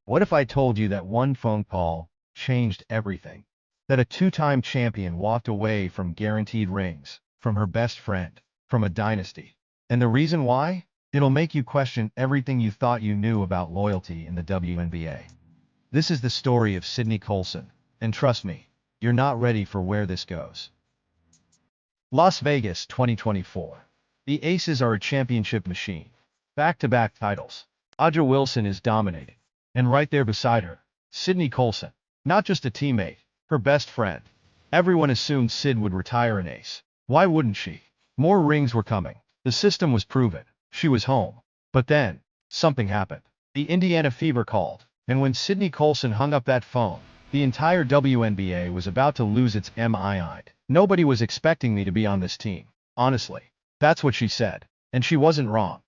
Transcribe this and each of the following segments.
What if I told you that one phone call changed everything? That a two-time champion walked away from guaranteed rings, from her best friend, from a dynasty. And the reason why? It'll make you question everything you thought you knew about loyalty in the WNBA. This is the story of Sydney Colson, and trust me, you're not ready for where this goes. Las Vegas 2024. The Aces are a championship machine. Back-to-back titles. Audra Wilson is dominating. And right there beside her, Sydney Colson. Not just a teammate, her best friend. Everyone assumed Sid would retire an ace. Why wouldn't she? More rings were coming. The system was proven. She was home. But then, something happened. The Indiana Fever called. And when Sydney Colson hung up that phone, the entire WNBA was about to lose its mind. Nobody was expecting me to be on this team. Honestly. That's what she said. And she wasn't wrong.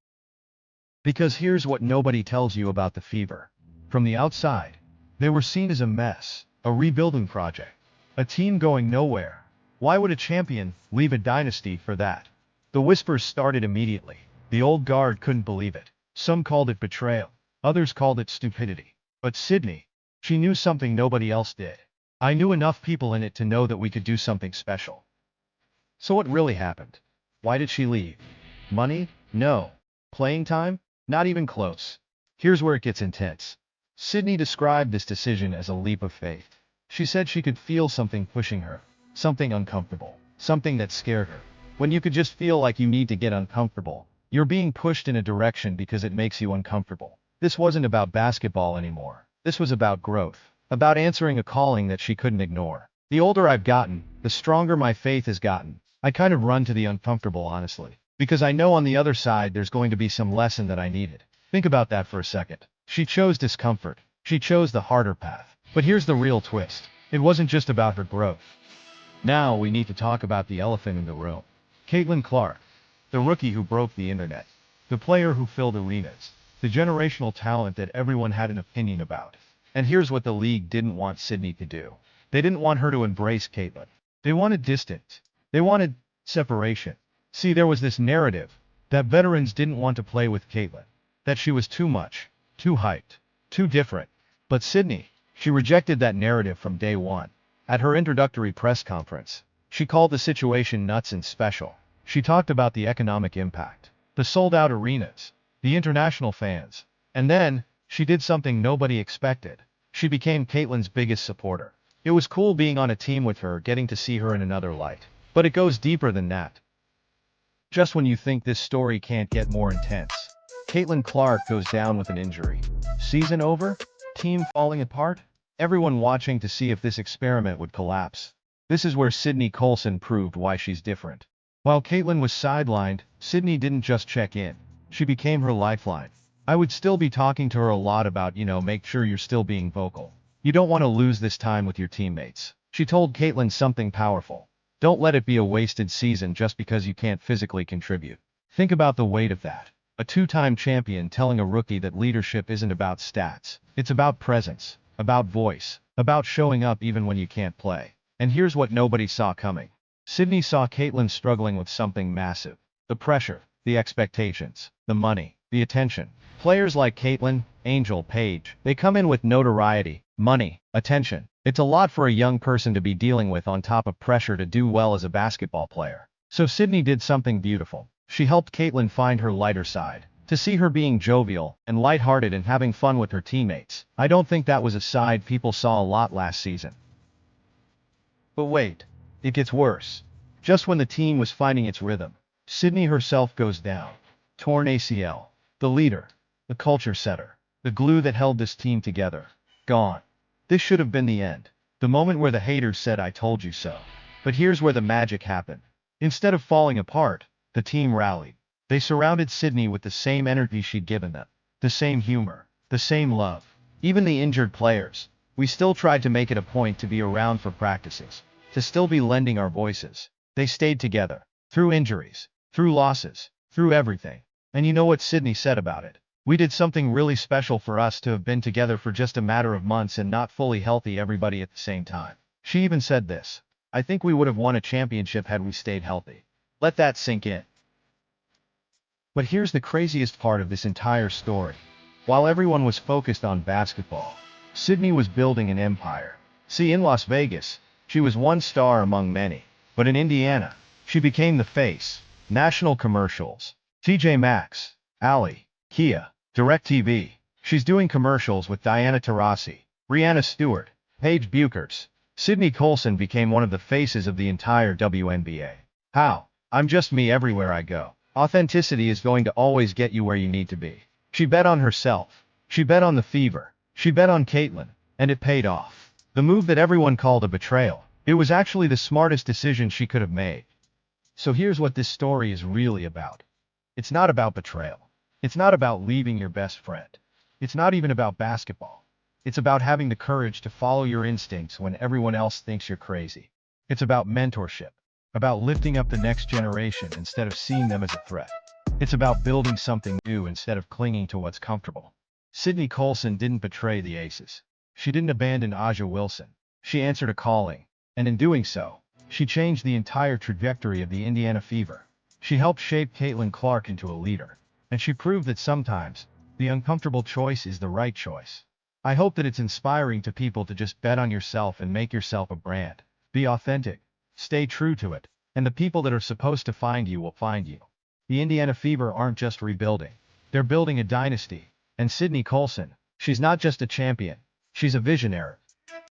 Because here's what nobody tells you about the Fever. From the outside, they were seen as a mess, a rebuilding project, a team going nowhere. Why would a champion leave a dynasty for that? The whispers started immediately. The old guard couldn't believe it. Some called it betrayal. Others called it stupidity. But Sydney, she knew something nobody else did. I knew enough people in it to know that we could do something special. So what really happened? Why did she leave? Money? No. Playing time? Not even close. Here's where it gets intense. Sydney described this decision as a leap of faith. She said she could feel something pushing her, something uncomfortable, something that scared her. When you could just feel like you need to get uncomfortable, you're being pushed in a direction because it makes you uncomfortable. This wasn't about basketball anymore. This was about growth, about answering a calling that she couldn't ignore. The older I've gotten, the stronger my faith has gotten. I kind of run to the uncomfortable, honestly, because I know on the other side there's going to be some lesson that I needed. Think about that for a second. She chose discomfort. She chose the harder path. But here's the real twist. It wasn't just about her growth. Now we need to talk about the elephant in the room. Caitlin Clark, the rookie who broke the internet, the player who filled arenas, the generational talent that everyone had an opinion about. And here's what the league didn't want Sydney to do. They didn't want her to embrace Caitlin. They wanted distance. They wanted separation. See, there was this narrative that veterans didn't want to play with Caitlin, that she was too much, too hyped, too different. But Sydney, she rejected that narrative from day one. At her introductory press conference, she called the situation nuts and special. She talked about the economic impact, the sold-out arenas, the international fans. And then, she did something nobody expected. She became Caitlin's biggest supporter. It was cool being on a team with her, getting to see her in another light. But it goes deeper than that. Just when you think this story can't get more intense, Caitlin Clark goes down with an injury. Season over? Team falling apart? Everyone watching to see if this experiment would collapse. This is where Sydney Colson proved why she's different. While Caitlin was sidelined, Sydney didn't just check in. She became her lifeline. I would still be talking to her a lot about, make sure you're still being vocal. You don't want to lose this time with your teammates. She told Caitlin something powerful. Don't let it be a wasted season just because you can't physically contribute. Think about the weight of that. A two-time champion telling a rookie that leadership isn't about stats. It's about presence, about voice, about showing up even when you can't play. And here's what nobody saw coming. Sydney saw Caitlin struggling with something massive. The pressure, the expectations, the money, the attention. Players like Caitlin, Angel, Paige, they come in with notoriety, money, attention. It's a lot for a young person to be dealing with on top of pressure to do well as a basketball player. So Sydney did something beautiful. She helped Caitlin find her lighter side. To see her being jovial and lighthearted and having fun with her teammates, I don't think that was a side people saw a lot last season. But wait, it gets worse. Just when the team was finding its rhythm, Sydney herself goes down. Torn ACL. The leader, the culture setter, the glue that held this team together, gone. This should have been the end. The moment where the haters said I told you so. But here's where the magic happened. Instead of falling apart, the team rallied. They surrounded Sydney with the same energy she'd given them. The same humor. The same love. Even the injured players. We still tried to make it a point to be around for practices. To still be lending our voices. They stayed together. Through injuries. Through losses. Through everything. And you know what Sydney said about it? We did something really special for us to have been together for just a matter of months and not fully healthy everybody at the same time. She even said this. I think we would have won a championship had we stayed healthy. Let that sink in. But here's the craziest part of this entire story. While everyone was focused on basketball, Sydney was building an empire. See, in Las Vegas, she was one star among many. But in Indiana, she became the face. National commercials. TJ Maxx, Ali, Kia, DirecTV. She's doing commercials with Diana Taurasi, Rihanna Stewart, Paige Buchers. Sydney Colson became one of the faces of the entire WNBA. How? I'm just me everywhere I go. Authenticity is going to always get you where you need to be. She bet on herself. She bet on the fever. She bet on Caitlyn, and it paid off. The move that everyone called a betrayal, it was actually the smartest decision she could have made. So here's what this story is really about. It's not about betrayal. It's not about leaving your best friend. It's not even about basketball. It's about having the courage to follow your instincts when everyone else thinks you're crazy. It's about mentorship, about lifting up the next generation instead of seeing them as a threat. It's about building something new instead of clinging to what's comfortable. Sydney Colson didn't betray the Aces. She didn't abandon Aja Wilson. She answered a calling, and in doing so, she changed the entire trajectory of the Indiana Fever. She helped shape Caitlin Clark into a leader, and she proved that sometimes, the uncomfortable choice is the right choice. I hope that it's inspiring to people to just bet on yourself and make yourself a brand. Be authentic, stay true to it, and the people that are supposed to find you will find you. The Indiana Fever aren't just rebuilding. They're building a dynasty. And Sydney Colson, she's not just a champion. She's a visionary.